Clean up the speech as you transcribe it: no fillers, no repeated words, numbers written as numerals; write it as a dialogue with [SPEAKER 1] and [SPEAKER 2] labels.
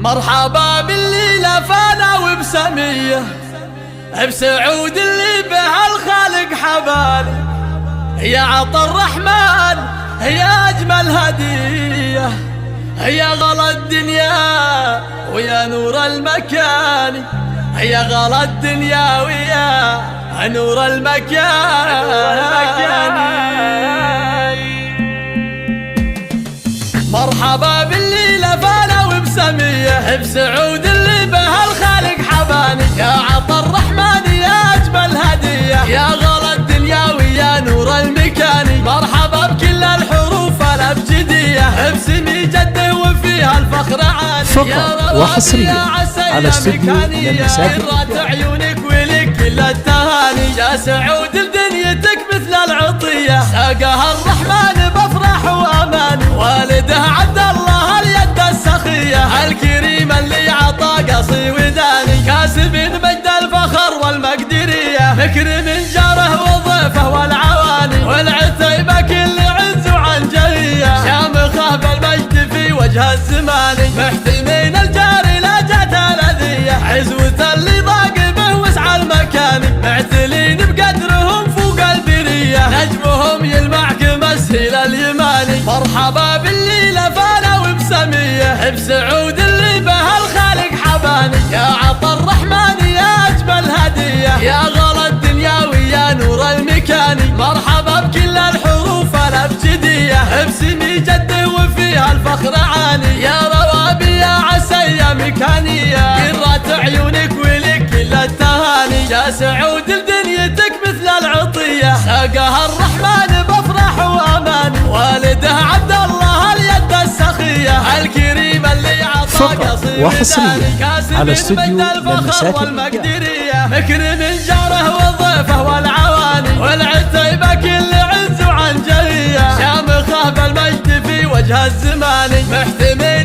[SPEAKER 1] مرحبا بالليلة فانا وبسمية، بسعود اللي بها الخالق حبالي. يا عطا الرحمن يا أجمل هدية، يا غلا الدنيا ويا نور المكان، يا غلا الدنيا ويا نور المكان. مرحبا بالليلة فانا وبسمية، بسعود اللي بها الخالق حباني. يا عطا الرحمن يا أجمل هدية، يا غلا الدنيا ويا نور المكان. مرحبا بكل الحروف الأبجدية، بسمي جده وفيها الفخر عالي.
[SPEAKER 2] فقط وحصريا على استوديو للمساكن.
[SPEAKER 1] عيونك ولك كل التهاني. يا سعود لدنيتك مثل العطية، ساقها الرحمن بفرح وأمان. والده عبد الله اليد السخية، الكريم اللي عطا قصي وداني. كاسب مجد الفخر والمقدرية، مكرم جاره وضيفه والعواني. والعتيبة كل عز وعنجهية، شامخه بالمجد في وجه الزماني. محتمين الجاري لا جات الأذية، عزوة اللي ضاق به وسع المكان. معتلين بقدرهم فوق البرية، نجمهم يلمع كمسهل اليماني. مرحبا بالليلة فانا وبسمية، بسعود اللي بها الخالق حباني. يا عطا الرحمن يا أجمل هدية، يا غلا الدنيا ويا نور المكان. مرحبا بكل الحروف الأبجدية، بسمي جده وفيها الفخر عالي. يا روابي يا عسى يا مكانية، قرة عيونك ولك كل التهاني. يا سعود لدنيتك مثل العطية، ساقها الرحمن بفرح وأمان. والده عبد الله اليد السخية، الكريم اللي عطا قصي
[SPEAKER 2] وحصريا على استوديو للمساكن.
[SPEAKER 1] والمقدرية، مكرم جاره وضيفه والعواني. والعتيبة كل عز وعنجهية، شامخه بالمجد في وجه الزمان. محتمي